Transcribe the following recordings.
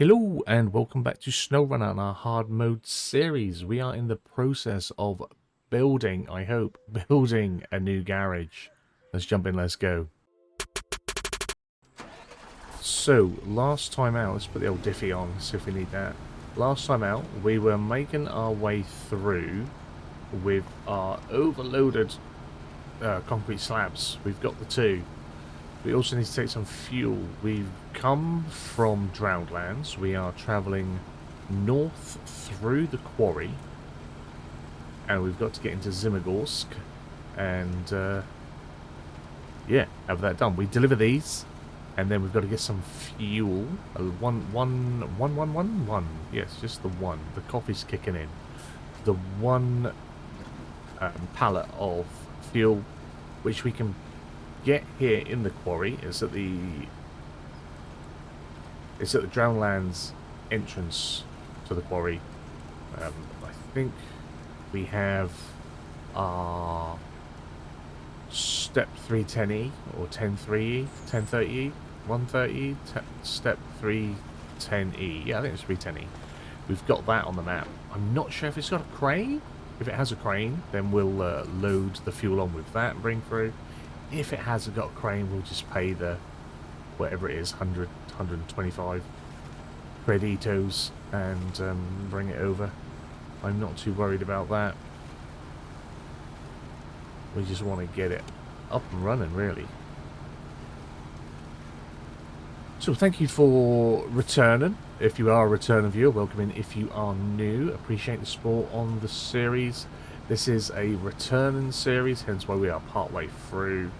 Hello and welcome back to SnowRunner on our hard mode series. We are in the process of building, I hope, building a new garage. Let's jump in, let's go. So, last time out, let's put the old diffie on, see if we need that. Last time out, we were making our way through with our overloaded concrete slabs. We've got the two. We also need to take some fuel. We've come from Drownlands. We are travelling north through the quarry. And we've got to get into Zimnegorsk. And, yeah, have that done. We deliver these. And then we've got to get some fuel. One. Yes, just the one. The coffee's kicking in. The one pallet of fuel, which we can get here in the quarry. It's at the Drownlands entrance to the quarry. I think we have our step 310E or 103E, 1030E, 130E, step 310E. Yeah, I think it's 310E. We've got that on the map. I'm not sure if it's got a crane. If it has a crane, then we'll load the fuel on with that and bring through. If it hasn't got a crane, we'll just pay the, whatever it is, 100, 125 creditos and bring it over. I'm not too worried about that. We just want to get it up and running, really. So thank you for returning. If you are a returning viewer, welcome in. If you are new, appreciate the support on the series. This is a returning series, hence why we are partway through.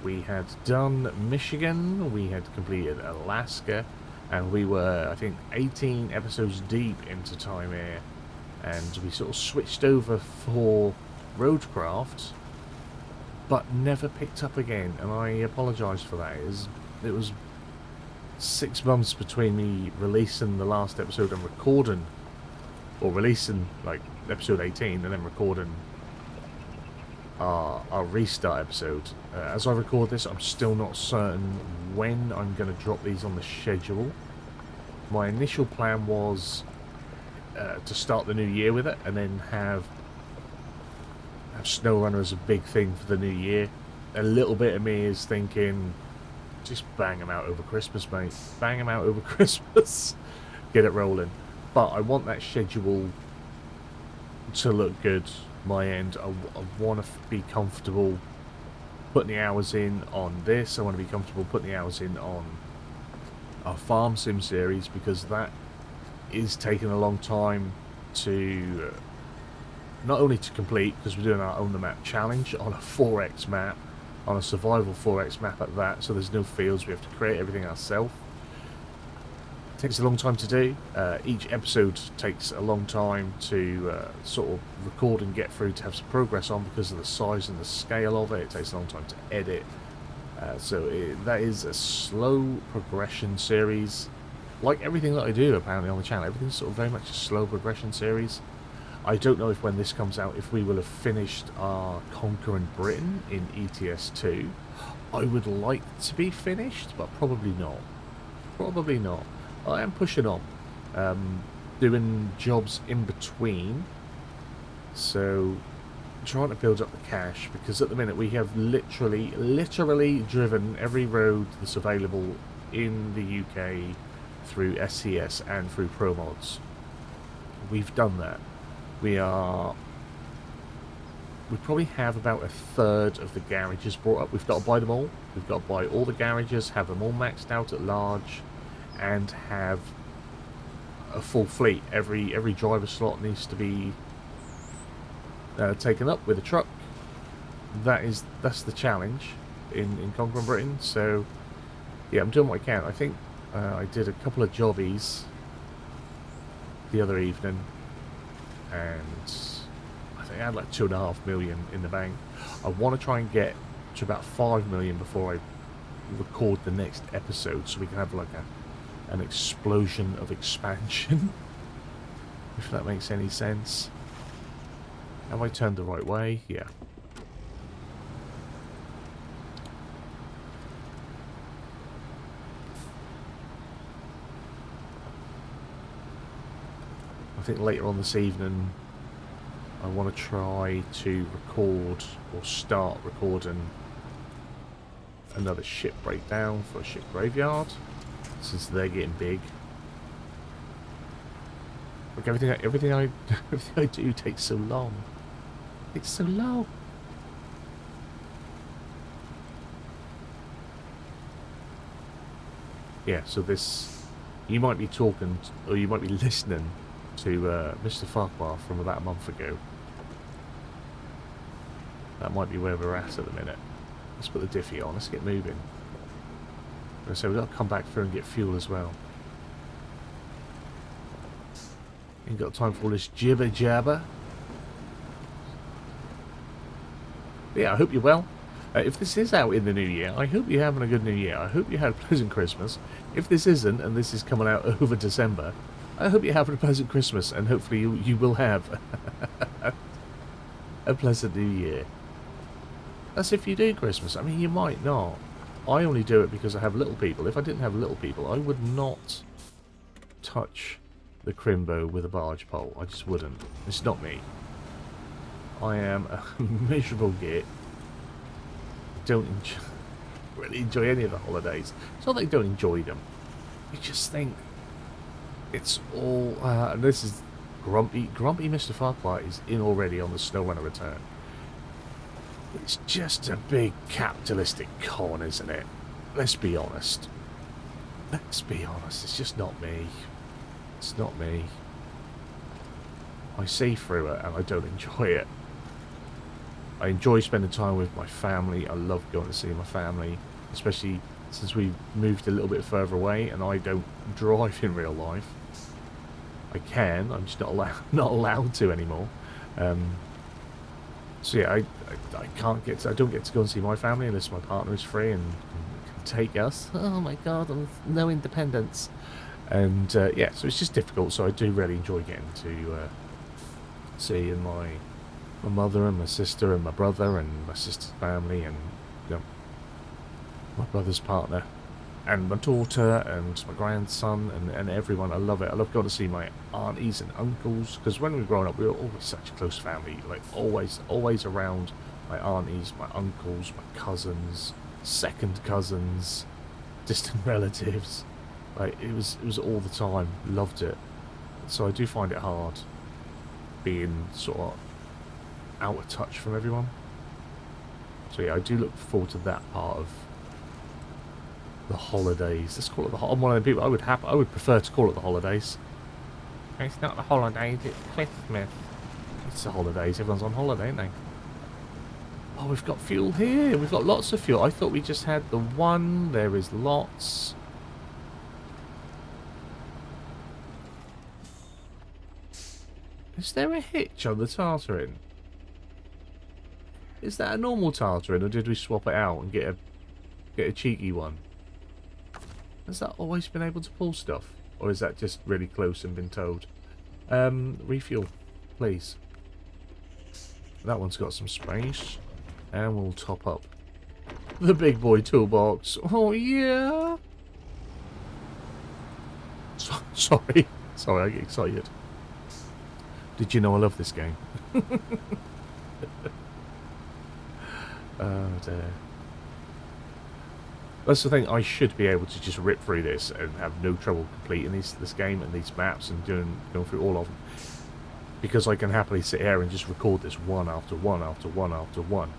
We had done Michigan, we had completed Alaska, and we were, I think, 18 episodes deep into Taymyr, and we sort of switched over for roadcraft, but never picked up again, and I apologise for that. It was 6 months between me releasing the last episode and recording, or releasing like episode 18 and then recording our restart episode. As I record this, I'm still not certain when I'm going to drop these on the schedule. My initial plan was to start the new year with it and then have SnowRunner as a big thing for the new year. A little bit of me is thinking, just bang them out over Christmas, mate. Bang them out over Christmas. Get it rolling. But I want that schedule to look good, my end. I want to be comfortable putting the hours in on this. I want to be comfortable putting the hours in on our farm sim series, because that is taking a long time to not only to complete, because we're doing our own the map challenge on a 4x map, on a survival 4x map at that, so there's no fields, we have to create everything ourselves. Takes a long time to do. Each episode takes a long time to sort of record and get through, to have some progress on, because of the size and the scale of it. It takes a long time to edit. That is a slow progression series. Like everything that I do apparently on the channel, everything's sort of very much a slow progression series. I don't know if when this comes out, if we will have finished our Conquering Britain in ETS2. I would like to be finished, but probably not. Probably not. I am pushing on, doing jobs in between, so trying to build up the cash, because at the minute we have literally driven every road that's available in the UK through SCS and through Pro Mods. We've done that. We probably have about a third of the garages brought up. We've got to buy them all. We've got to buy all the garages, have them all maxed out at large, and have a full fleet. Every driver slot needs to be taken up with a truck. That's the challenge in Conquering Britain. So yeah, I'm doing what I can. I think I did a couple of jobbies the other evening, and I think I had like 2.5 million in the bank. I want to try and get to about 5 million before I record the next episode, so we can have like an explosion of expansion. If that makes any sense. Have I turned the right way? Yeah. I think later on this evening I want to try to record or start recording another ship breakdown for a ship graveyard, since they're getting big. Look, everything I do takes so long. It's so long. Yeah, so this, you might be talking, or you might be listening to Mr. Farquhar from about a month ago. That might be where we're at the minute. Let's put the diffie on. Let's get moving. So we've got to come back through and get fuel as well. Ain't got time for all this jibber jabber. Yeah, I hope you're well. If this is out in the new year, I hope you're having a good new year. I hope you had a pleasant Christmas. If this isn't, and this is coming out over December, I hope you're having a pleasant Christmas, and hopefully you will have a pleasant new year. That's if you do Christmas. I mean, you might not. I only do it because I have little people. If I didn't have little people, I would not touch the crimbo with a barge pole. I just wouldn't. It's not me. I am a miserable git. Don't really enjoy any of the holidays. It's not that I don't enjoy them. You just think it's all... and this is grumpy Mr. Farquhar is in already on the SnowRunner return. It's just a big capitalistic con, isn't it? Let's be honest. Let's be honest. It's just not me. It's not me. I see through it and I don't enjoy it. I enjoy spending time with my family. I love going to see my family, especially since we've moved a little bit further away and I don't drive in real life. I can, I'm just not allowed to anymore. So yeah, I can't get to, I don't get to go and see my family unless my partner is free and can take us. Oh my god, no independence. And yeah, so it's just difficult. So I do really enjoy getting to see my mother and my sister and my brother and my sister's family and, you know, my brother's partner and my daughter and my grandson and everyone. I love it. I love going to see my aunties and uncles, because when we were growing up we were always such a close family, like always around my aunties, my uncles, my cousins, second cousins, distant relatives. Like it was all the time. Loved it. So I do find it hard being sort of out of touch from everyone. So yeah, I do look forward to that part of the holidays. Let's call it the. I'm one of the people. I would prefer to call it the holidays. It's not the holidays. It's Christmas. It's the holidays. Everyone's on holiday, ain't they? Oh, we've got fuel here. We've got lots of fuel. I thought we just had the one. There is lots. Is there a hitch on the Tartarin? Is that a normal Tartarin, or did we swap it out and get a cheeky one? Has that always been able to pull stuff? Or is that just really close and been towed? Refuel, please. That one's got some space. And we'll top up the big boy toolbox. Oh, yeah! Sorry, I get excited. Did you know I love this game? Oh dear. That's the thing, I should be able to just rip through this and have no trouble completing this game and these maps and going through all of them. Because I can happily sit here and just record this one after one after one after one.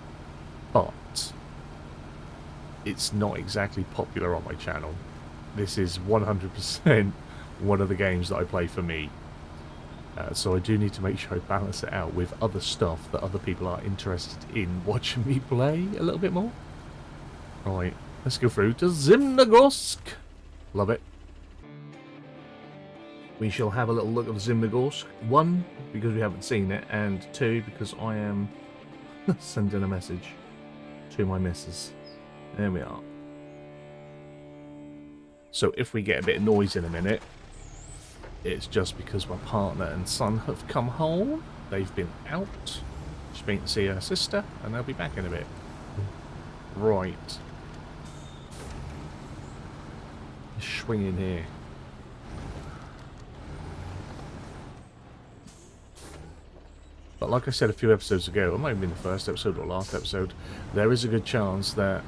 But it's not exactly popular on my channel. This is 100% one of the games that I play for me. So I do need to make sure I balance it out with other stuff that other people are interested in watching me play a little bit more. Right, let's go through to Zimnegorsk. Love it. We shall have a little look at Zimnegorsk. 1, because we haven't seen it, and 2, because I am sending a message to my missus. There we are. So if we get a bit of noise in a minute, it's just because my partner and son have come home. They've been out. She's been to see her sister, and they'll be back in a bit. Right. Let's swing in here. But like I said a few episodes ago, it might have been the first episode or last episode, there is a good chance that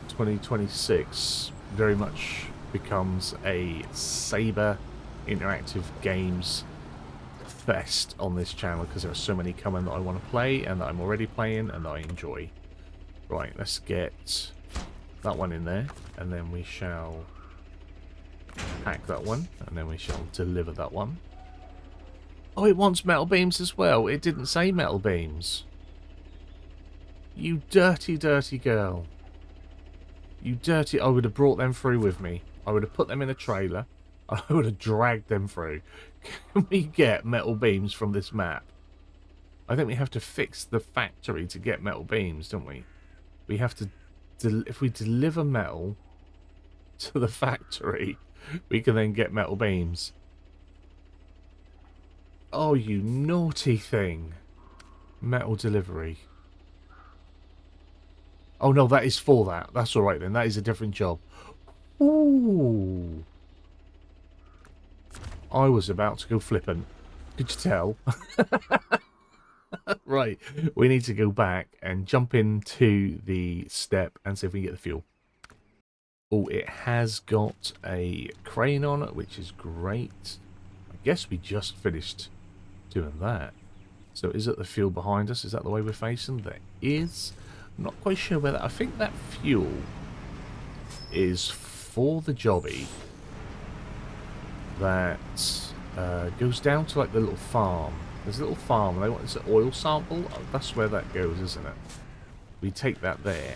2026 very much becomes a Saber interactive games fest on this channel, because there are so many coming that I want to play and that I'm already playing and that I enjoy. Right, let's get that one in there, and then we shall hack that one, and then we shall deliver that one. Oh, it wants metal beams as well. It didn't say metal beams. You dirty, dirty girl. You dirty... I would have brought them through with me. I would have put them in a trailer. I would have dragged them through. Can we get metal beams from this map? I think we have to fix the factory to get metal beams, don't we? We have to... if we deliver metal to the factory, we can then get metal beams. Oh, you naughty thing. Metal delivery. Oh, no, that is for that. That's alright then. That is a different job. Ooh. I was about to go flippant. Could you tell? Right. We need to go back and jump into the step and see if we can get the fuel. Oh, it has got a crane on it, which is great. I guess we just finished doing that. So is it the fuel behind us? Is that the way we're facing? There is. I'm not quite sure where that... I think that fuel is for the jobby that goes down to like the little farm. There's a little farm, and they want this oil sample. Oh, that's where that goes, isn't it? We take that there,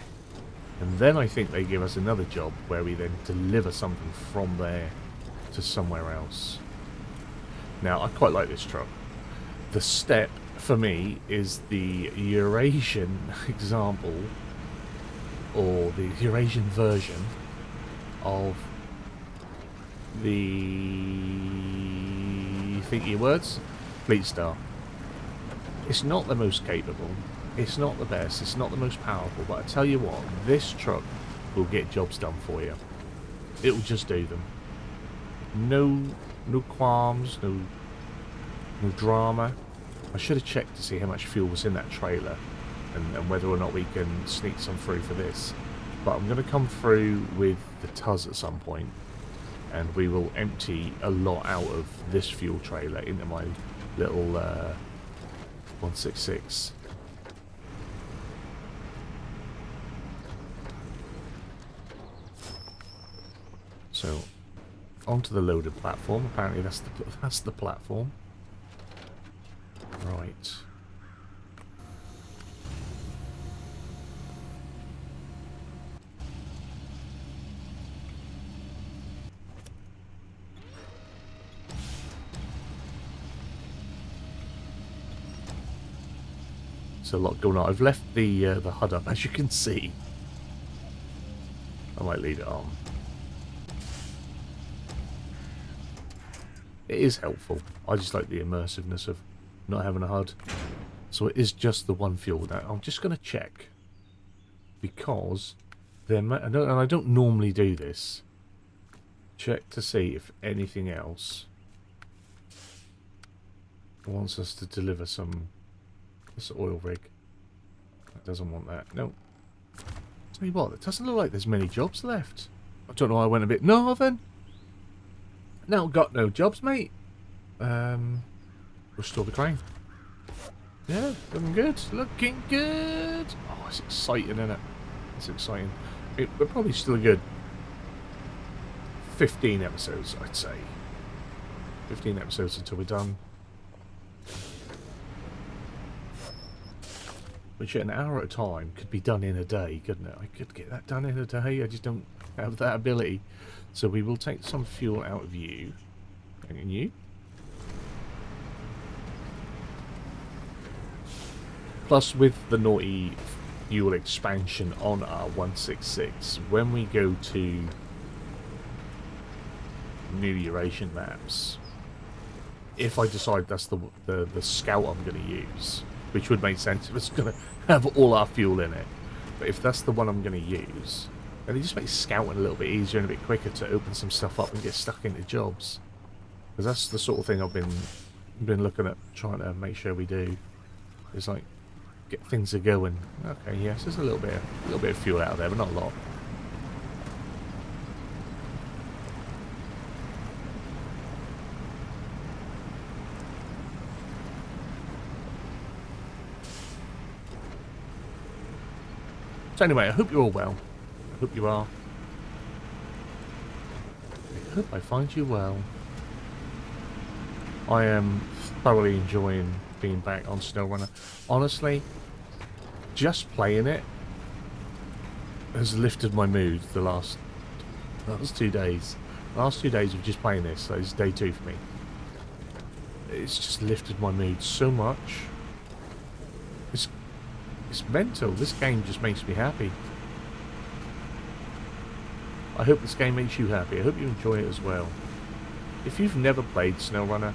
and then I think they give us another job where we then deliver something from there to somewhere else. Now, I quite like this truck. The step, for me, is the Eurasian example, or the Eurasian version of the... think your words? Fleet Star. It's not the most capable, it's not the best, it's not the most powerful, but I tell you what, this truck will get jobs done for you. It'll just do them. No qualms, no drama. I should have checked to see how much fuel was in that trailer and whether or not we can sneak some through for this. But I'm going to come through with the Tuz at some point, and we will empty a lot out of this fuel trailer into my little 166. So onto the loaded platform. Apparently that's the platform. Right. There's a lot going on. I've left the HUD up, as you can see. I might leave it on. It is helpful. I just like the immersiveness of not having a HUD. So it is just the one fuel. Now I'm just going to check, because and I don't normally do this. Check to see if anything else wants us to deliver some. This oil rig. That doesn't want that. No. Tell you what, it doesn't look like there's many jobs left. I don't know why I went a bit northern. Now got no jobs, mate. Restore the crane. Yeah, looking good. Looking good. Oh, it's exciting, isn't it? It's exciting. We're probably still a good 15 episodes, I'd say. 15 episodes until we're done. Which an hour at a time could be done in a day, couldn't it? I could get that done in a day. I just don't have that ability. So we will take some fuel out of you. And you. Plus, with the naughty fuel expansion on our 166, when we go to new Eurasian maps, if I decide that's the scout I'm going to use, which would make sense if it's going to have all our fuel in it, but if that's the one I'm going to use, then it just makes scouting a little bit easier and a bit quicker to open some stuff up and get stuck into jobs. Because that's the sort of thing I've been looking at trying to make sure we do. It's like, get things are going. Okay, yes, there's a little bit of fuel out there, but not a lot. So anyway, I hope you're all well. I hope you are. I hope I find you well. I am thoroughly enjoying being back on SnowRunner. Honestly, just playing it has lifted my mood the last 2 days. The last 2 days of just playing this, so it's day 2 for me. It's just lifted my mood so much. It's mental. This game just makes me happy. I hope this game makes you happy. I hope you enjoy it as well. If you've never played SnowRunner,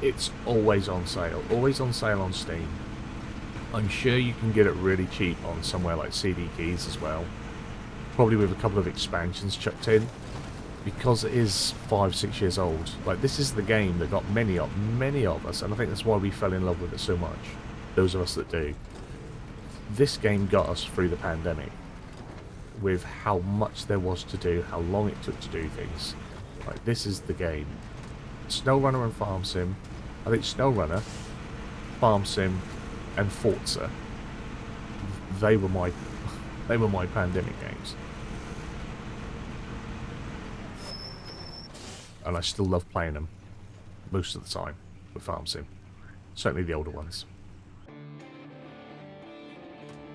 it's always on sale. Always on sale on Steam. I'm sure you can get it really cheap on somewhere like CD Keys as well. Probably with a couple of expansions chucked in. Because it is 5-6 years old. Like, this is the game that got many of us, and I think that's why we fell in love with it so much. Those of us that do. This game got us through the pandemic. With how much there was to do, how long it took to do things. Like, this is the game. SnowRunner and Farm Sim. I think SnowRunner, Farm Sim, and Forza. They were my pandemic games. And I still love playing them most of the time with Farm Sim. Certainly the older ones.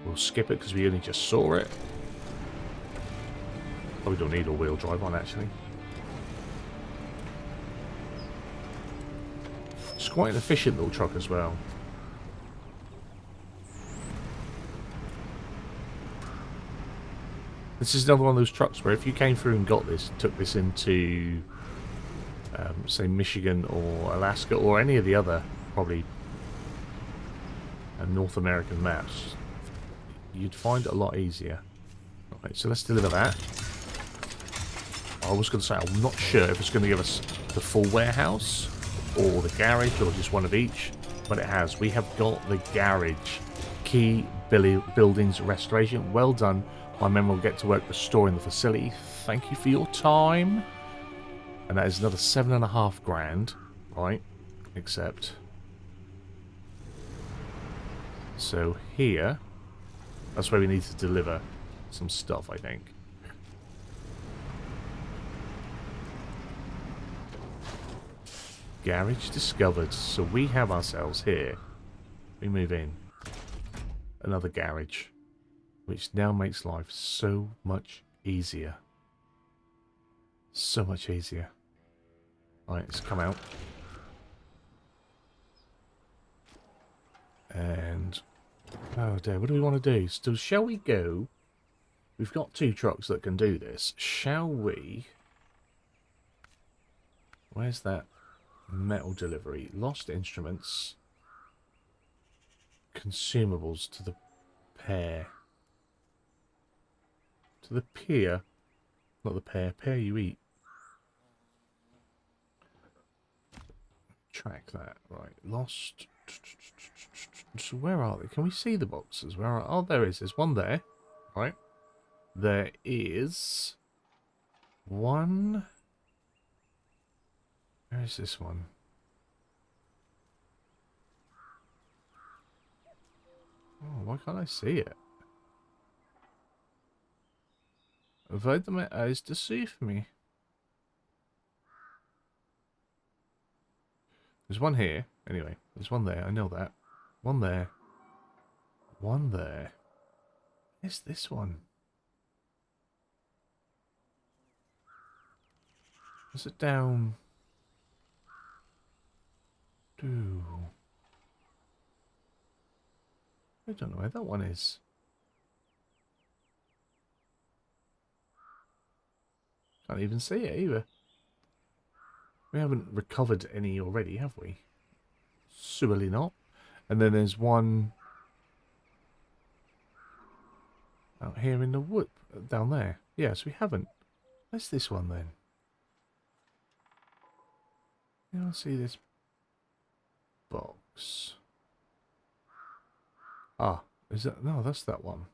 We'll skip it because we only just saw it. Probably don't need all-wheel drive on, actually. It's quite an efficient little truck as well. This is another one of those trucks where if you came through and got this, took this into, say, Michigan or Alaska or any of the other, probably, North American maps, you'd find it a lot easier. Alright, so let's deliver that. I was going to say, I'm not sure if it's going to give us the full warehouse or the garage or just one of each, but it has. We have got the garage. Key buildings restoration. Well done. My men will get to work restoring the facility. Thank you for your time. And that is another 7.5 grand, right? Except, so here, that's where we need to deliver some stuff, I think. Garage discovered. So we have ourselves here. We move in. Another garage. Which now makes life so much easier. So much easier. Alright, let's come out. And, oh dear, what do we want to do? So shall we go? We've got 2 trucks that can do this. Shall we? Where's that metal delivery? Lost instruments. Consumables to the pair. To the pier. Not the pair. Pair you eat. Track that. Right. Lost. So where are they? Can we see the boxes? Where are... Oh, there is. There's one there. Right. There is one. Where is this one? Oh, why can't I see it? Avoid my eyes deceive me. There's one here. Anyway, there's one there. I know that. One there. One there. Where's this one? Is it down? Ooh. I don't know where that one is. Can't even see it either. We haven't recovered any already, have we? Surely not. And then there's one out here in the wood, down there. Yes, we haven't. Where's this one then? Yeah, I see this box. Ah, is that... No, that's that one.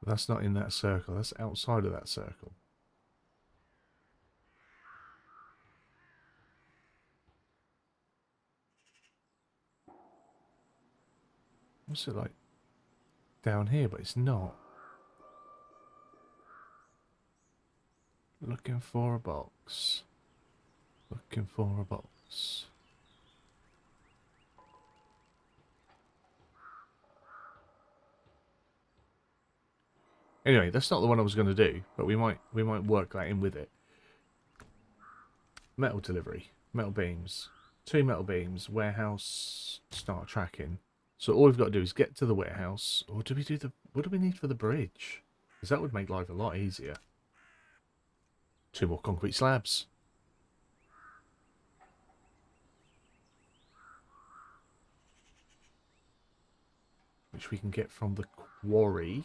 That's not in that circle. That's outside of that circle. What's it like down here? But it's not. Looking for a box. Looking for a box. Anyway, that's not the one I was going to do, but we might work that in with it. Metal delivery, metal beams, 2 metal beams, warehouse, start tracking. So all we've got to do is get to the warehouse, or do we do the... What do we need for the bridge? Because that would make life a lot easier. 2 more concrete slabs. Which we can get from the quarry.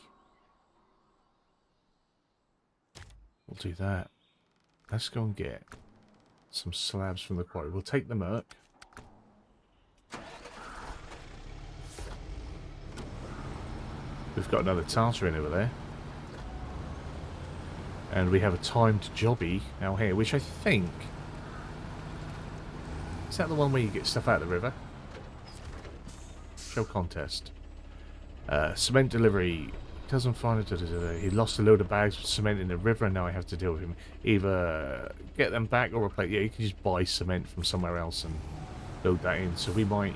We'll do that. Let's go and get some slabs from the quarry. We'll take the merc. We've got another tartar in over there. And we have a timed jobby out here, which I think... Is that the one where you get stuff out of the river? Show contest. Cement delivery. Doesn't find it. He lost a load of bags of cement in the river and now I have to deal with him. Either get them back or replace... Yeah, you can just buy cement from somewhere else and load that in. So we might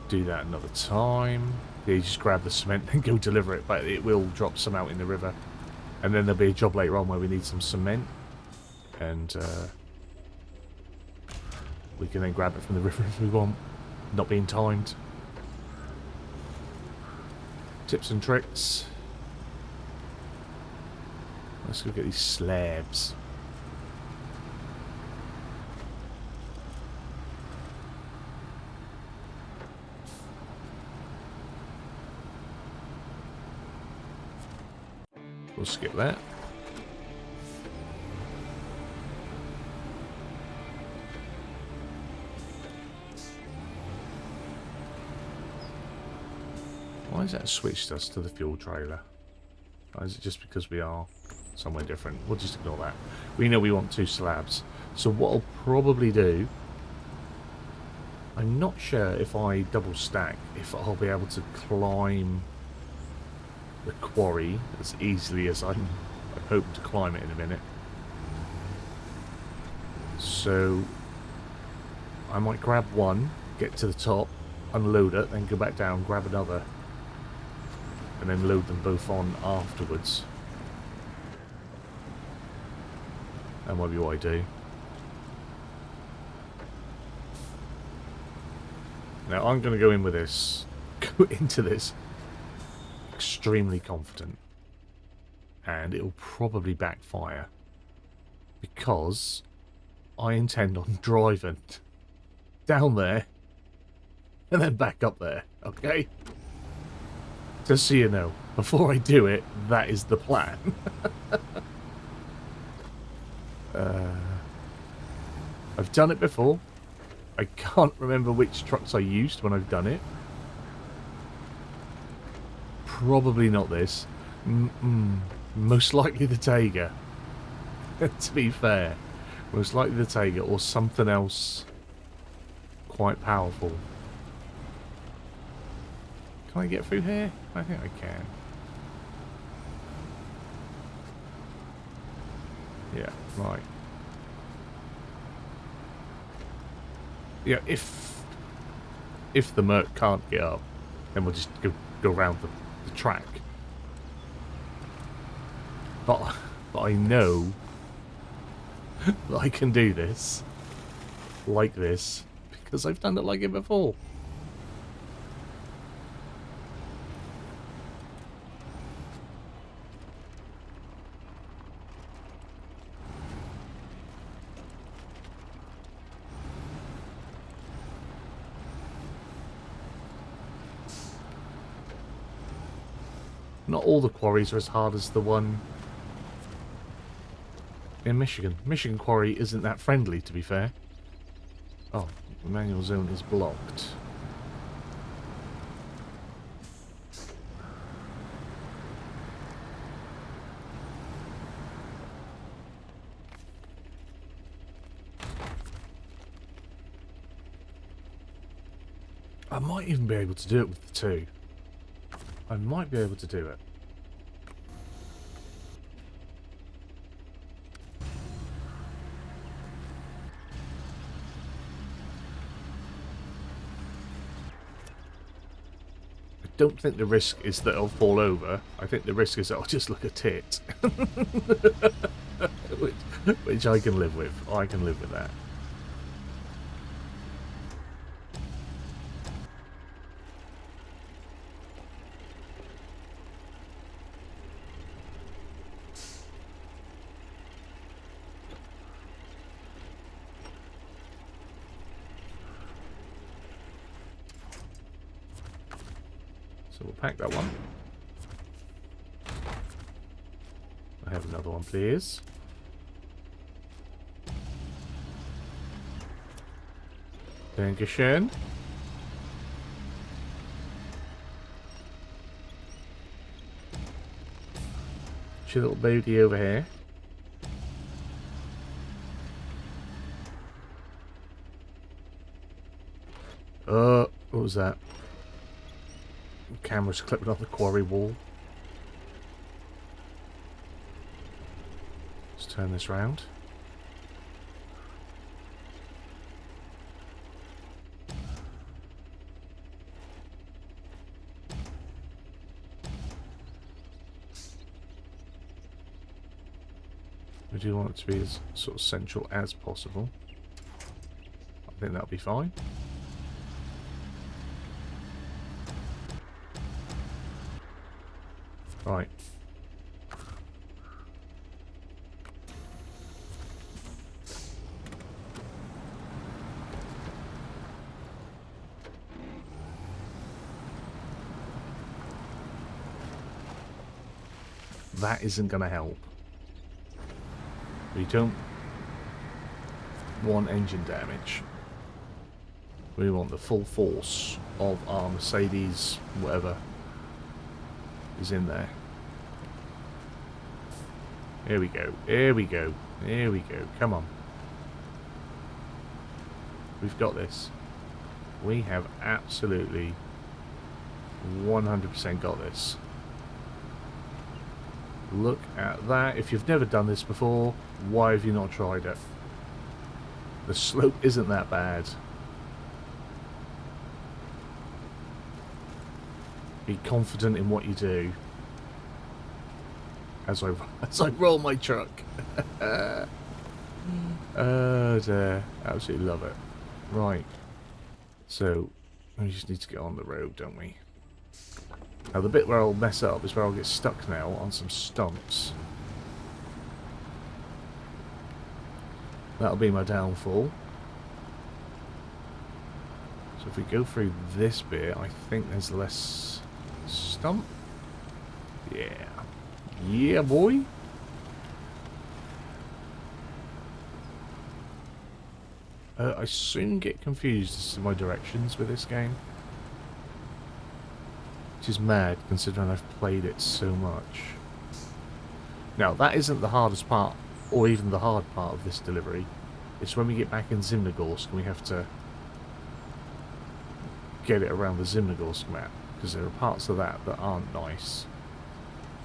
do that another time. Yeah, you just grab the cement and go deliver it, but it will drop some out in the river. And then there'll be a job later on where we need some cement. And we can then grab it from the river if we want. Not being timed. Tips and tricks. Let's go get these slabs. We'll skip that. Why has that switched us to the fuel trailer? Or is it just because we are somewhere different? We'll just ignore that. We know we want 2 slabs. So what I'll probably do... I'm not sure if I double stack, if I'll be able to climb the quarry as easily as I'm hoping to climb it in a minute. So I might grab one, get to the top, unload it, then go back down, grab another, and then load them both on afterwards. That might be what I do. Now I'm going to go in with this, go into this extremely confident, and it'll probably backfire because I intend on driving down there and then back up there, okay? Just so you know, before I do it, that is the plan. I've done it before. I can't remember which trucks I used when I've done it. Probably not this. Most likely the Taymyr. To be fair. Most likely the Taymyr or something else quite powerful. Can I get through here? I think I can. Yeah, right. Yeah, if the Merc can't get up, then we'll just go around the track. But I know that I can do this like this because I've done it like it before. Not all the quarries are as hard as the one in Michigan. Michigan quarry isn't that friendly, to be fair. Oh, the manual zone is blocked. I might even be able to do it with the two. I might be able to do it. I don't think the risk is that I'll fall over. I think the risk is that I'll just look a tit. which I can live with. I can live with that. So we'll pack that one. I have another one, please. Dankeschön. Your little booty over here. What was that? The camera's clipping off the quarry wall. Let's turn this round. We do want it to be as sort of central as possible. I think that'll be fine. Right. That isn't going to help. We don't want engine damage. We want the full force of our Mercedes, whatever is in there. Here we go. Here we go. Here we go. Come on. We've got this. We have absolutely 100% got this. Look at that. If you've never done this before, why have you not tried it? The slope isn't that bad. Be confident in what you do. As I roll my truck. Oh dear. Absolutely love it. Right. So, we just need to get on the road, don't we? Now the bit where I'll mess up is where I'll get stuck now on some stumps. That'll be my downfall. So if we go through this bit, I think there's less stump. Yeah. Yeah, boy. I soon get confused as to my directions with this game. Which is mad, considering I've played it so much. Now, that isn't the hardest part, or even the hard part of this delivery. It's when we get back in Zimnegorsk and we have to get it around the Zimnegorsk map. Because there are parts of that that aren't nice.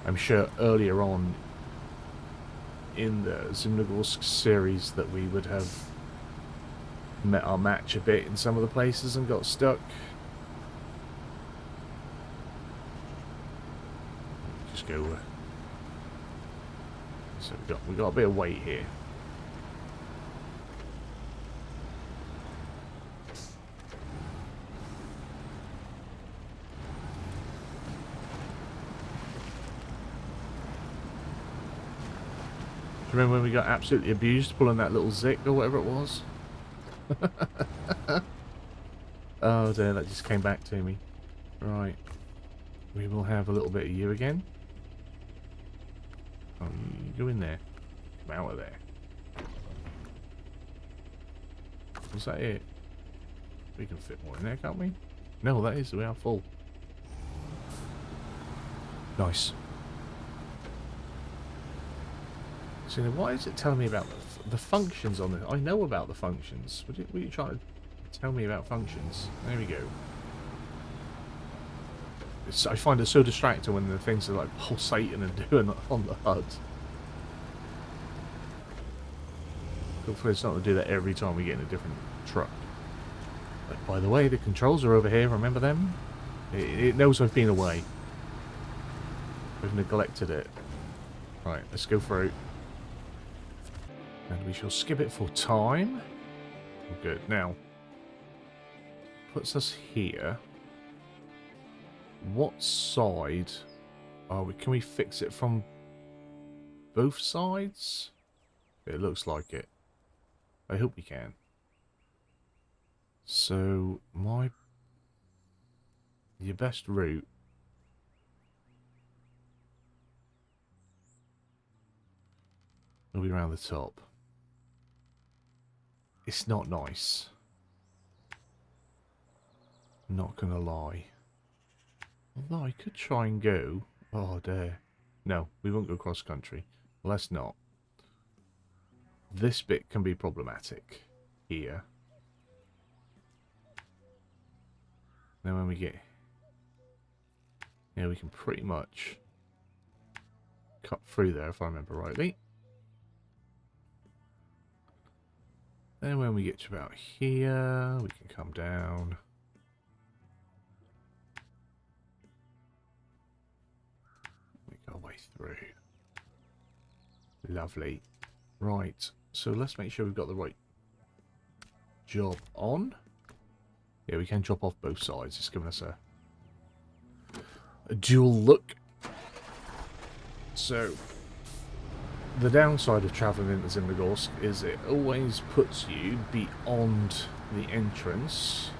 I'm sure earlier on in the Zimnegorsk series that we would have met our match a bit in some of the places and got stuck. Just go. So we got a bit of weight here. Do you remember when we got absolutely abused pulling that little Zik or whatever it was? Oh dear, that just came back to me. Right. We will have a little bit of you again. Go in there. Come out of there. Was that it? We can fit more in there, can't we? No, that is. We are full. Nice. So why is it telling me about the functions on this? I know about the functions. What are you trying to tell me about functions? There we go. I find it so distracting when the things are like pulsating and doing on the HUD. Hopefully it's not going to do that every time we get in a different truck. But by the way, the controls are over here, remember them? It knows I've been away. We've neglected it. Right, let's go through. And we shall skip it for time. Good. Now, puts us here. What side are we? Can we fix it from both sides? It looks like it. I hope we can. So, your best route will be around the top. It's not nice. Not gonna lie. Although I could try and go. Oh, dear. No, we won't go cross country. Let's not. This bit can be problematic here. Then when we get... Yeah, we can pretty much cut through there if I remember rightly. Then when we get to about here, we can come down. Make our way through. Lovely. Right, so let's make sure we've got the right job on. Yeah, we can drop off both sides. It's giving us a dual look. So, the downside of travelling into Zimnegorsk is it always puts you beyond the entrance.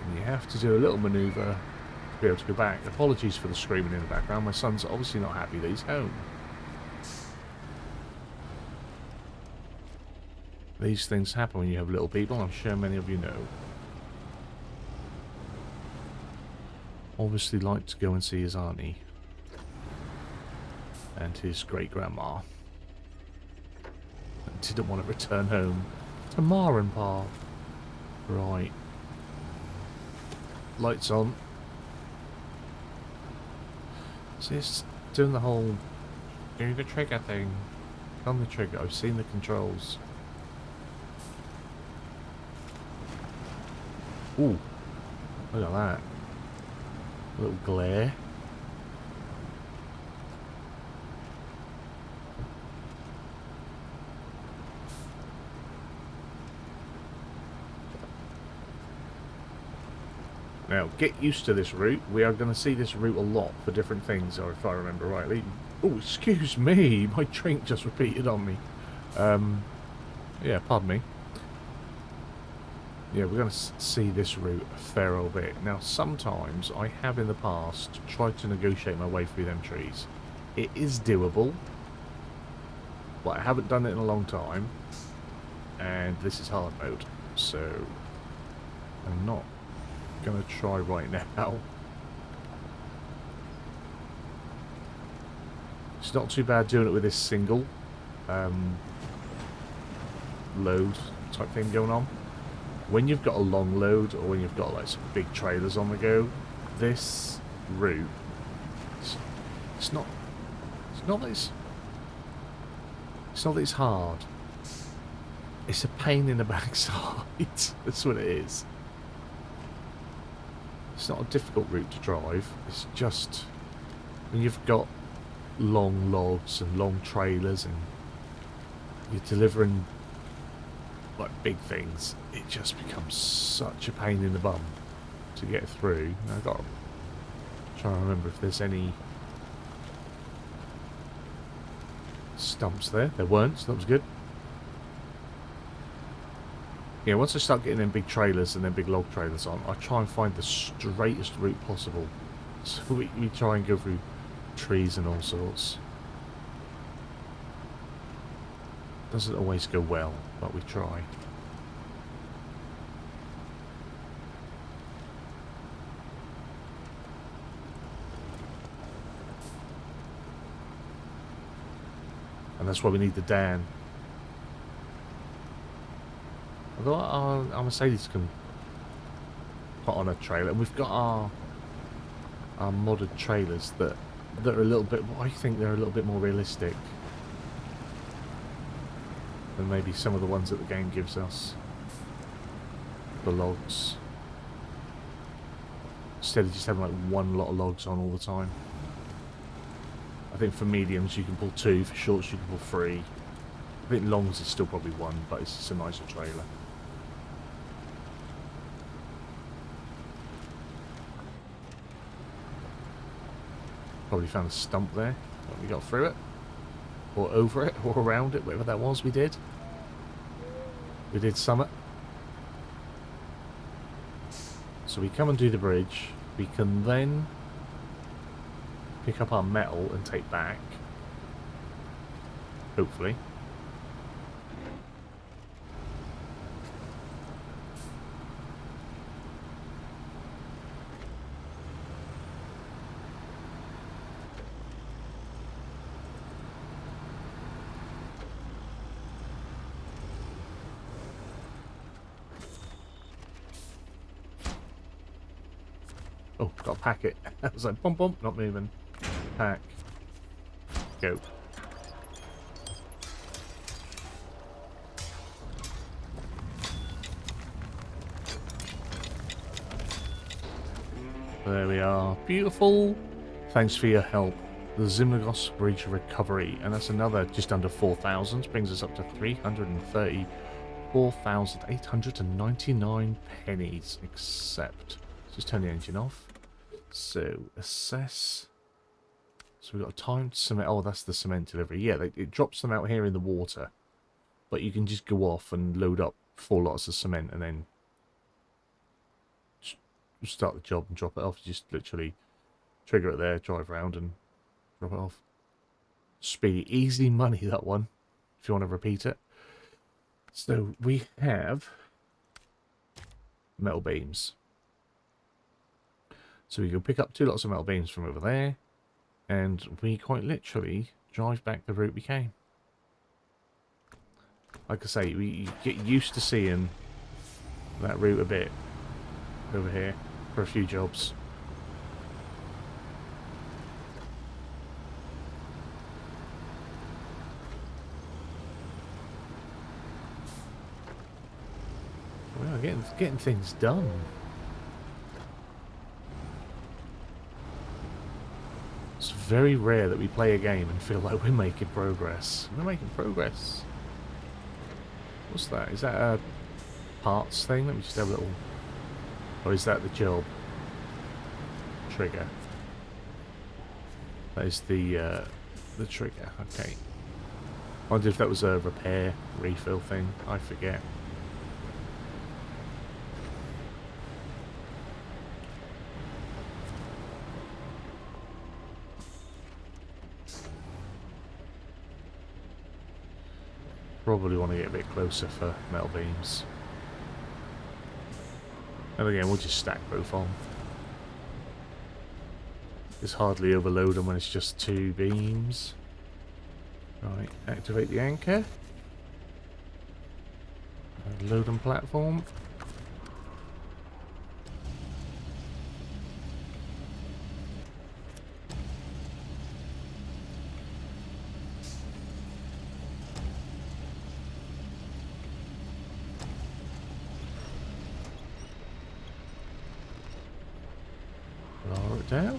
And you have to do a little manoeuvre to be able to go back. Apologies for the screaming in the background. My son's obviously not happy that he's home. These things happen when you have little people. I'm sure many of you know. Obviously liked to go and see his auntie and his great-grandma. And didn't want to return home to Ma and Pa. Right. Lights on. See, it's doing the whole... Do the trigger thing. On the trigger. I've seen the controls. Ooh. Look at that. A little glare. Now, get used to this route. We are going to see this route a lot for different things, or if I remember rightly. Oh, excuse me. My drink just repeated on me. Yeah, pardon me. Yeah, we're going to see this route a fair old bit. Now, sometimes I have in the past tried to negotiate my way through them trees. It is doable, but I haven't done it in a long time. And this is hard mode, so I'm not going to try right now. It's not too bad doing it with this single load type thing going on. When you've got a long load, or when you've got like some big trailers on the go, this route, it's not that it's hard. It's a pain in the backside. That's what it is. It's not a difficult route to drive. It's just when you've got long logs and long trailers and you're delivering like big things, it just becomes such a pain in the bum to get through. Now I've got to try and remember if there's any stumps there. There weren't, so that was good. Yeah, once I start getting them big trailers and then big log trailers on, I try and find the straightest route possible. So we try and go through trees and all sorts. Doesn't always go well, but we try. And that's why we need the Dan thought our Mercedes can put on a trailer, and we've got our modded trailers that are a little bit. I think they're a little bit more realistic than maybe some of the ones that the game gives us. The logs, instead of just having like one lot of logs on all the time. I think for mediums you can pull 2, for shorts you can pull 3. I think longs is still probably 1, but it's just a nicer trailer. Probably found a stump there. But we got through it. Or over it, or around it, whatever that was we did. We did summit. So we come and do the bridge. We can then pick up our metal and take back. Hopefully. Oh, got to pack it. I was like, bump, bump, not moving. Pack. Go. There we are. Beautiful. Thanks for your help. The Zimnegorsk Bridge recovery. And that's another just under 4,000. Brings us up to 334,899 pennies. Except. Just turn the engine off. So, assess. So we've got a timed cement. Oh, that's the cement delivery. Yeah, it drops them out here in the water. But you can just go off and load up 4 lots of cement and then start the job and drop it off. You just literally trigger it there, drive around and drop it off. Speedy, easy money, that one, if you want to repeat it. So we have metal beams. So we can pick up 2 lots of metal beams from over there, and we quite literally drive back the route we came. Like I say, we get used to seeing that route a bit over here for a few jobs. We are getting things done. It's very rare that we play a game and feel like we're making progress. We're making progress. What's that? Is that a parts thing? Let me just have a little... Or is that the job? Trigger. That is the trigger. Okay. I wonder if that was a repair, refill thing. I forget. Probably want to get a bit closer for metal beams. And again, we'll just stack both on. Just hardly overload them when it's just 2 beams. Right, activate the anchor. And load and platform. Lower it down.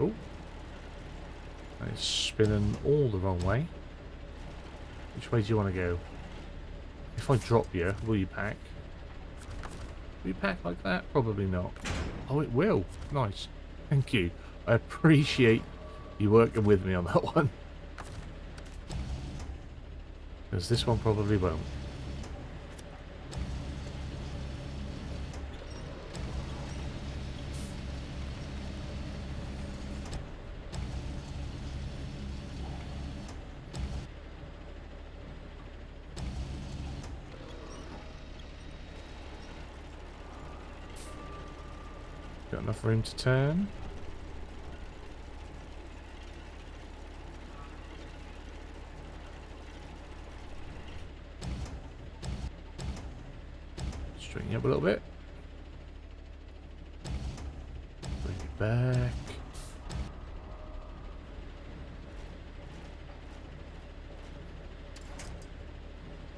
Oh, it's spinning all the wrong way. Which way do you want to go? If I drop you, will you pack? Will you pack like that? Probably not. Oh, it will. Nice. Thank you. I appreciate you working with me on that one. Because this one probably won't. Got enough room to turn. Straighten you up a little bit. Bring it back.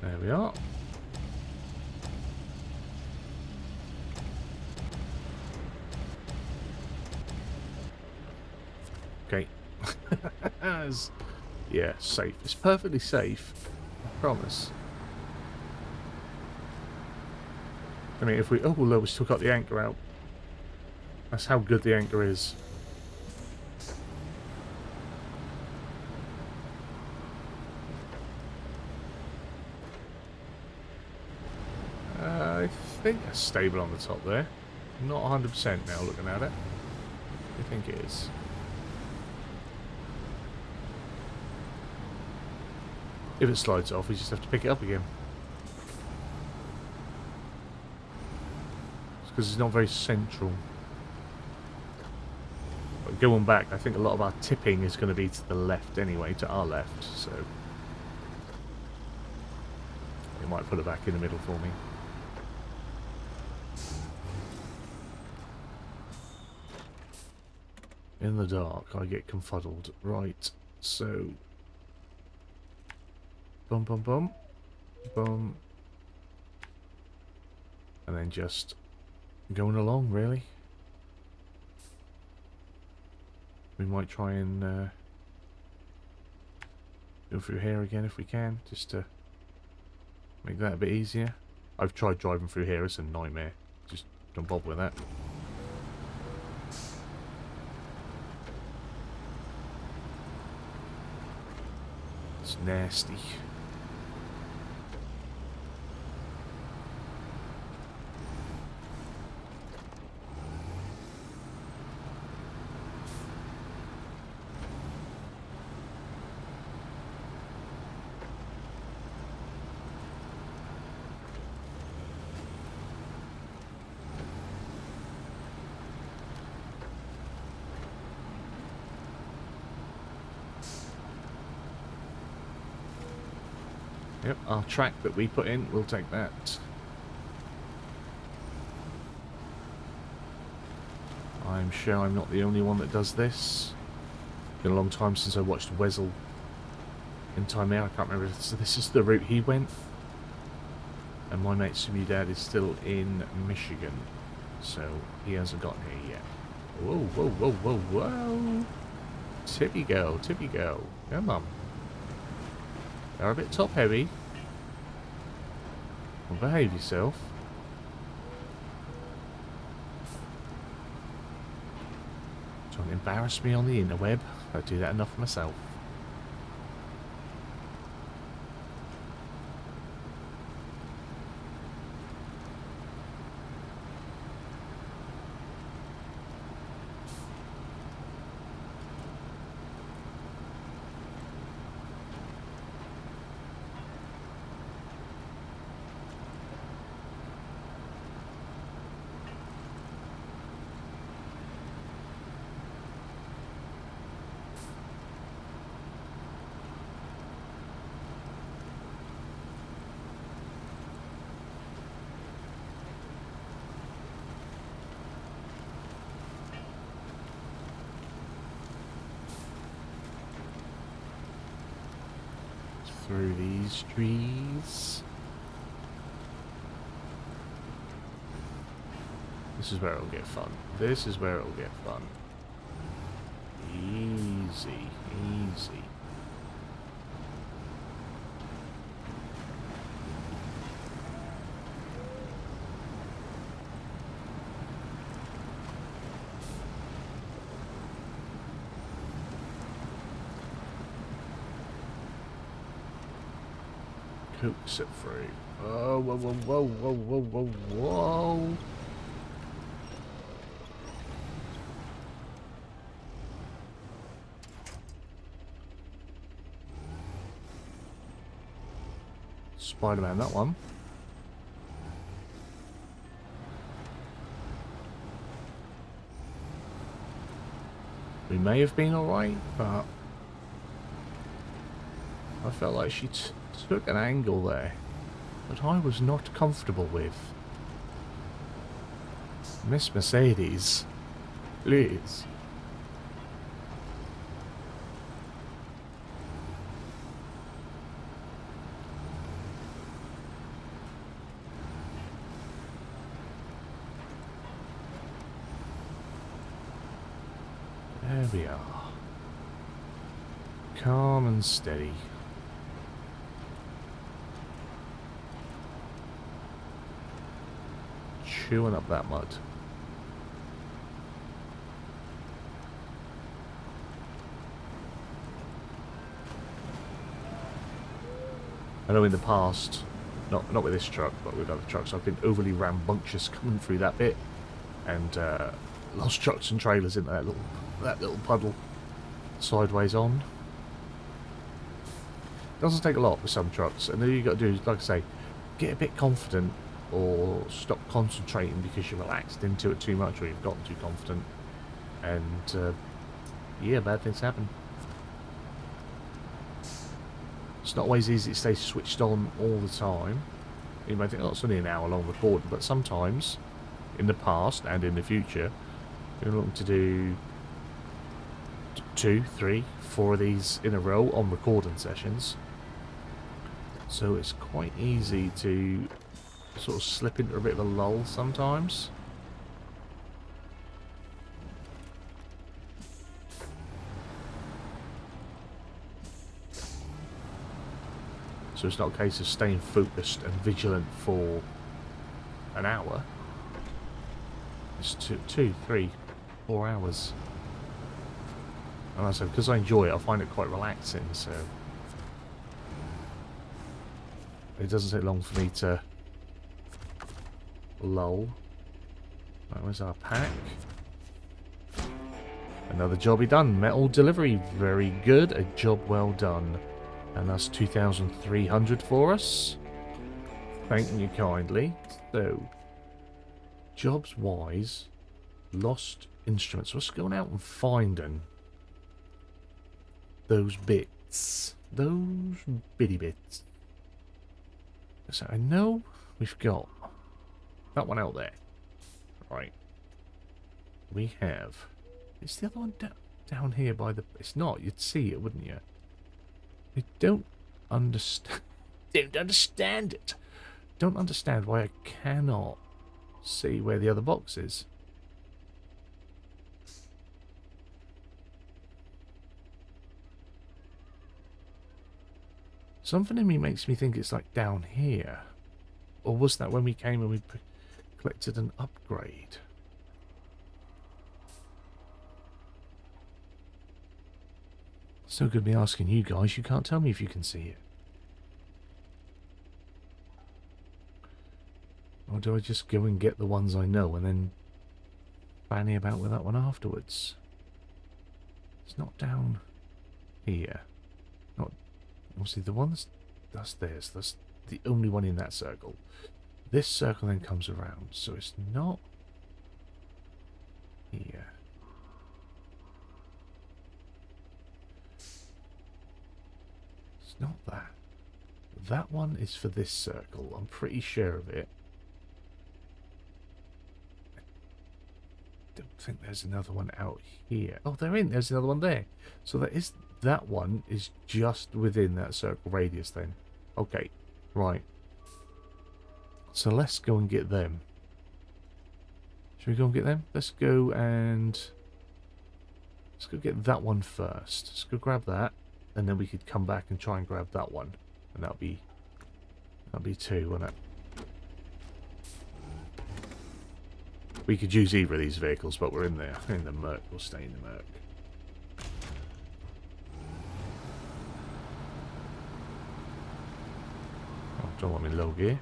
There we are. Okay. Yeah, safe. It's perfectly safe. I promise. I mean, if we... Oh, no, we still got the anchor out. That's how good the anchor is. I think it's stable on the top there. Not 100% now, looking at it. I think it is. If it slides off, we just have to pick it up again. It's because it's not very central. But going back, I think a lot of our tipping is going to be to the left anyway, to our left, so... You might put it back in the middle for me. In the dark, I get confuddled. Right, so... Bum, bum, bum. Bum. And then just going along, really. We might try and go through here again if we can, just to make that a bit easier. I've tried driving through here, it's a nightmare. Just don't bother with that. It's nasty. Yep, our track that we put in, we'll take that. I'm sure I'm not the only one that does this. Been a long time since I watched Wessel in Taymyr. I can't remember if this is the route he went. And my mate Sumi Dad is still in Michigan, so he hasn't gotten here yet. Whoa, whoa, whoa, whoa, whoa! Tippy girl, come on. They're a bit top heavy. Well, behave yourself. Trying to embarrass me on the interweb. I do that enough myself. Through these trees. This is where it'll get fun. This is where it'll get fun. Easy, easy. Coax it through. Oh, whoa, whoa, whoa, whoa, whoa, whoa, whoa. Spider-Man, that one. We may have been alright, but I felt like she took an angle there that I was not comfortable with. Miss Mercedes, please. There we are. Calm and steady. Chewing up that mud. I know in the past, not with this truck, but with other trucks, I've been overly rambunctious coming through that bit, and lost trucks and trailers into that little puddle sideways on. Doesn't take a lot with some trucks, and all you got to do is, like I say, get a bit confident or stop concentrating because you're relaxed into it too much or you've gotten too confident, and yeah, bad things happen. It's not always easy to stay switched on all the time. You might think, oh, it's only an hour long recording, but sometimes, in the past and in the future, you're looking to do 2, 3, 4 of these in a row on recording sessions. So it's quite easy to sort of slip into a bit of a lull sometimes. So it's not a case of staying focused and vigilant for an hour. It's 2, 3, 4 hours. And I said, because I enjoy it, I find it quite relaxing, so it doesn't take long for me to lull. Right, where's our pack? Another jobby done. Metal delivery. Very good. A job well done. And that's 2,300 for us. Thank you kindly. So, jobs wise, lost instruments. Let's go out and find them. Those bits. Those bitty bits. So I know we've got that one out there. Right. We have... Is the other one down here by the... It's not. You'd see it, wouldn't you? I don't understand. Don't understand it. Don't understand why I cannot see where the other box is. Something in me makes me think it's like down here. Or was that when we came and we collected an upgrade? So good me asking you guys, you can't tell me if you can see it. Or do I just go and get the ones I know and then fanny about with that one afterwards? It's not down here. Not obviously the ones that's theirs. That's the only one in that circle. This circle then comes around, so it's not here. It's not that. That one is for this circle. I'm pretty sure of it. I don't think there's another one out here. Oh, there's another one there. So that one is just within that circle radius then. Okay, right. So let's go and get them. Should we go and get them? Let's go get that one first. Let's go grab that, and then we could come back and try and grab that one, and that'll be 2, won't it? We could use either of these vehicles, but we're in there. In the murk. We'll stay in the murk. Oh, don't want me low gear.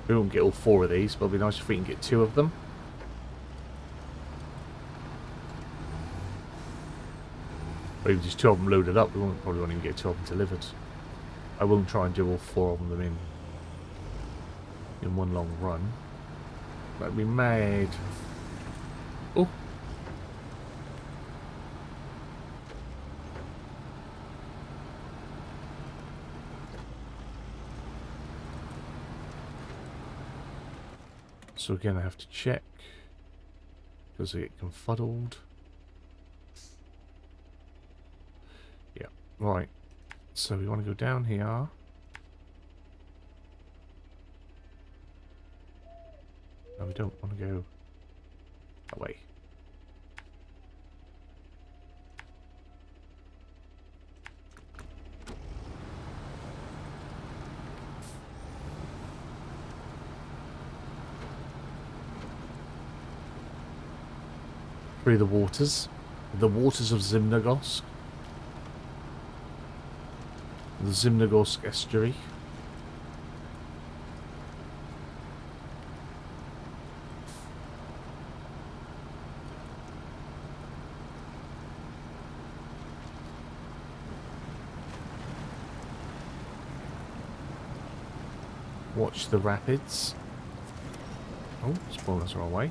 We won't get all 4 of these, but it'll be nice if we can get 2 of them. Or even just 2 of them loaded up. We probably won't even get 2 of them delivered. I won't try and do all 4 of them in one long run. That'd be mad. Oh. So again, I have to check because I get confuddled. Yeah, right. So we want to go down here. No, we don't want to go that way. Through the waters of Zimnegorsk, the Zimnegorsk estuary. Watch the rapids. Oh, spoilers are away.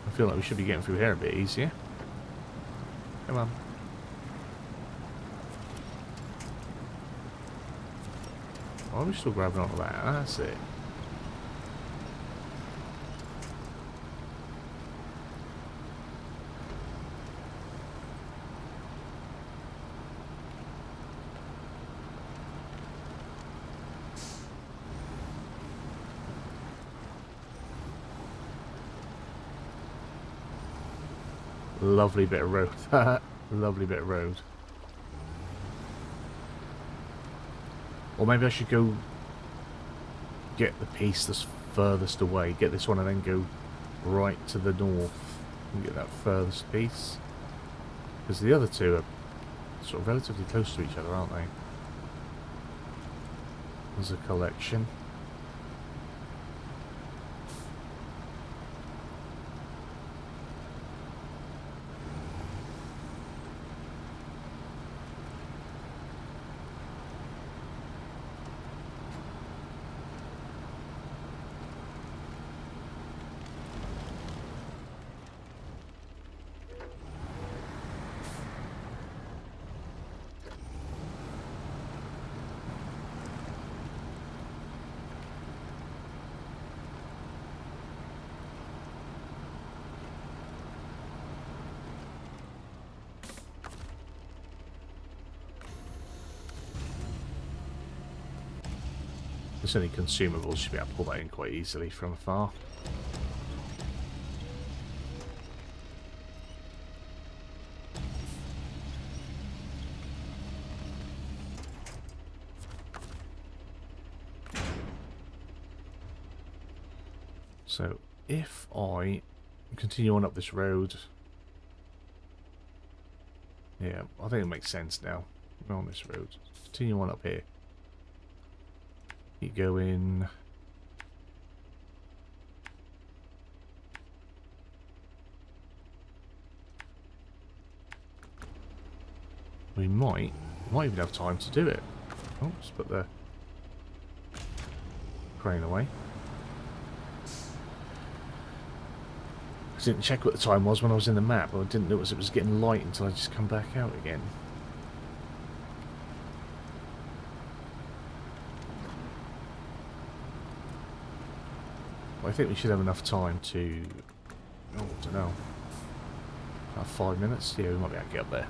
I feel like we should be getting through here a bit easier. Come on. Why are we still grabbing onto that? That's it. Lovely bit of road. Lovely bit of road. Or maybe I should go get the piece that's furthest away. Get this one and then go right to the north and get that furthest piece. Because the other two are sort of relatively close to each other, aren't they? There's a collection. There's only consumables, should be able to pull that in quite easily from afar. So if I continue on up this road, yeah, I think it makes sense now. We're on this road. Continue on up here. Keep going. We might even have time to do it. Oh, just put the crane away. I didn't check what the time was when I was in the map, but I didn't notice it was getting light until I just come back out again. Well, I think we should have enough time to... Oh, I don't know. About 5 minutes? Yeah, we might be able to get up there.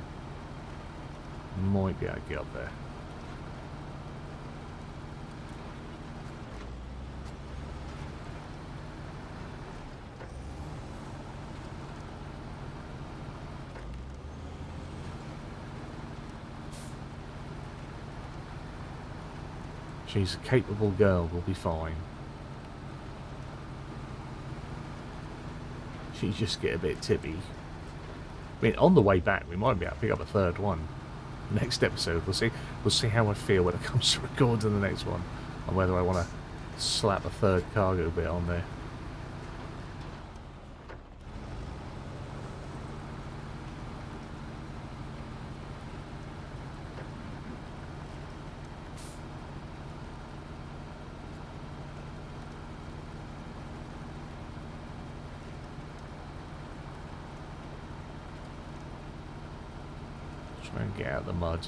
Might be able to get up there. She's a capable girl, we'll be fine. She just get a bit tippy. I mean, on the way back, we might be able to pick up a third one. Next episode, we'll see. We'll see how I feel when it comes to recording the next one, and whether I want to slap a third cargo bit on there. Try and get out of the mud.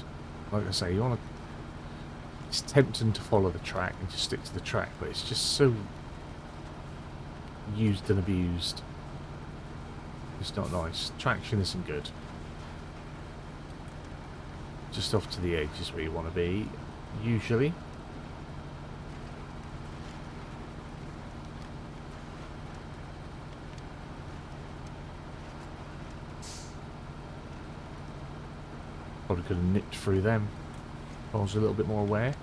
Like I say, you want to It's tempting to follow the track and just stick to the track, but it's just so used and abused. It's not nice. Traction isn't good. Just off to the edge is where you want to be, usually. Probably could have nipped through them if I was a little bit more aware.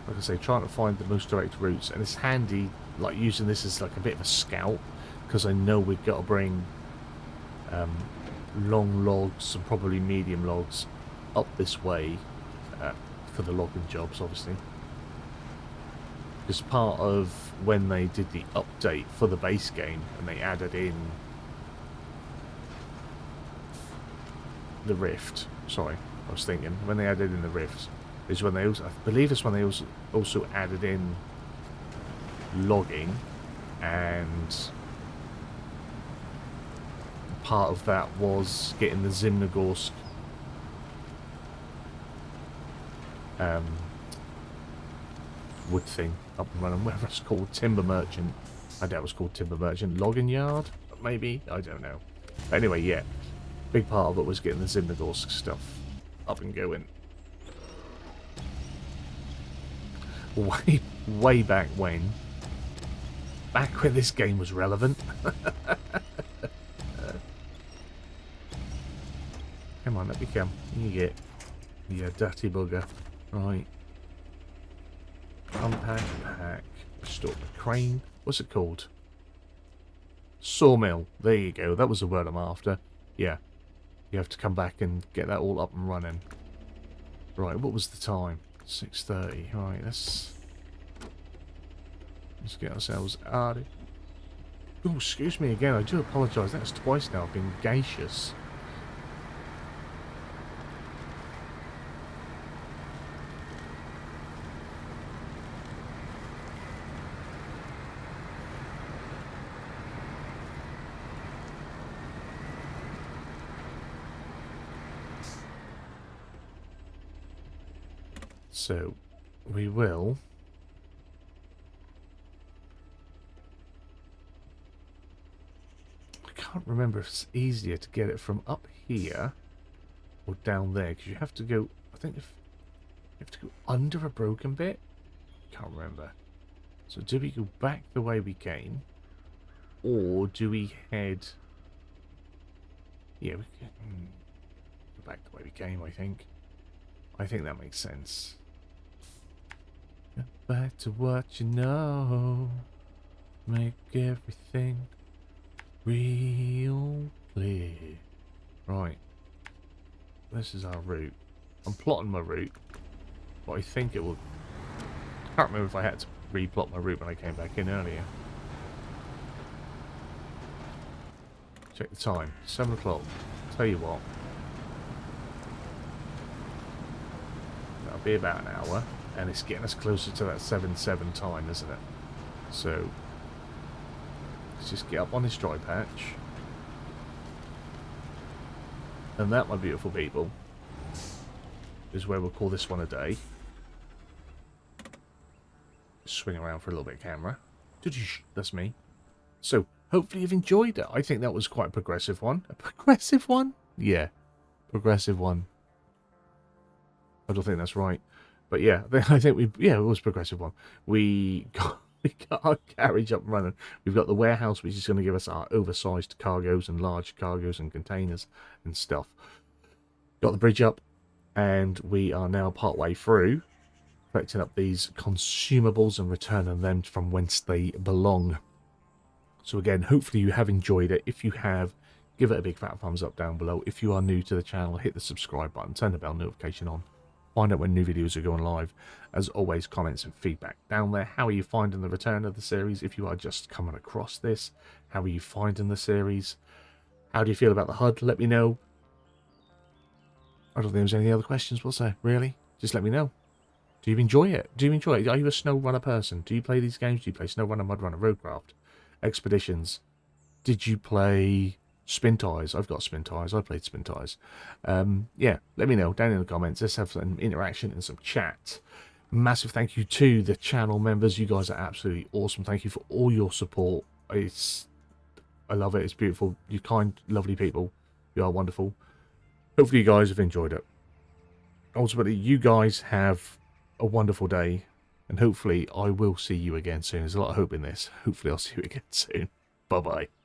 Like I say, trying to find the most direct routes, and it's handy, like using this as like a bit of a scout, because I know we've got to bring long logs and probably medium logs up this way for the logging jobs, obviously. Because part of when they did the update for the base game and they added in the Rift, sorry, I was thinking, when they added in the Rift, is when they also, I believe it's when they also added in logging, and part of that was getting the Zimnegorsk wood thing up and running, whatever it's called, timber merchant. I doubt it was called timber merchant, logging yard, maybe, I don't know. But anyway, yeah, big part of it was getting the Zimnegorsk stuff up and going. Way back when this game was relevant. Come on, let me come. You get, you dirty bugger. Right. Unpack, pack, restore the crane. What's it called? Sawmill. There you go. That was the word I'm after. Yeah. You have to come back and get that all up and running. Right, what was the time? 6:30. Right, let's get ourselves out of... Oh, excuse me again. I do apologise. That's twice now. I've been gaseous. So, we will... I can't remember if it's easier to get it from up here or down there, because you have to go... I think if you have to go under a broken bit? Can't remember. So do we go back the way we came? Or do we head... Yeah, we can go back the way we came, I think. I think that makes sense. Get back to what you know. Make everything real clear. Right. This is our route. I'm plotting my route. But I think it will... I can't remember if I had to replot my route when I came back in earlier. Check the time. 7 o'clock. Tell you what. That'll be about an hour. And it's getting us closer to that 7-7 time, isn't it? So, let's just get up on this dry patch. And that, my beautiful people, is where we'll call this one a day. Swing around for a little bit, camera. That's me. So, hopefully you've enjoyed it. I think that was quite a progressive one. A progressive one? Yeah. Progressive one. I don't think that's right. But yeah, I think it was a progressive one. We got our carriage up and running. We've got the warehouse, which is going to give us our oversized cargoes and large cargoes and containers and stuff. Got the bridge up, and we are now part way through collecting up these consumables and returning them from whence they belong. So again, hopefully you have enjoyed it. If you have, give it a big fat thumbs up down below. If you are new to the channel, hit the subscribe button, turn the bell notification on. Find out when new videos are going live. As always, comments and feedback down there. How are you finding the return of the series? If you are just coming across this, how are you finding the series? How do you feel about the HUD? Let me know. I don't think there's any other questions, was there? Really? Just let me know. Do you enjoy it? Do you enjoy it? Are you a SnowRunner person? Do you play these games? Do you play SnowRunner, MudRunner, Roadcraft? expeditions? Did you play Spin Ties? I've got Spin Ties. I played Spin Ties. Yeah, let me know down in the comments. Let's have some interaction and some chat. Massive thank you to the channel members. You guys are absolutely awesome. Thank you for all your support. I love it. It's beautiful. You're kind, lovely people. You are wonderful. Hopefully you guys have enjoyed it. Ultimately, you guys have a wonderful day. And hopefully I will see you again soon. There's a lot of hope in this. Hopefully I'll see you again soon. Bye-bye.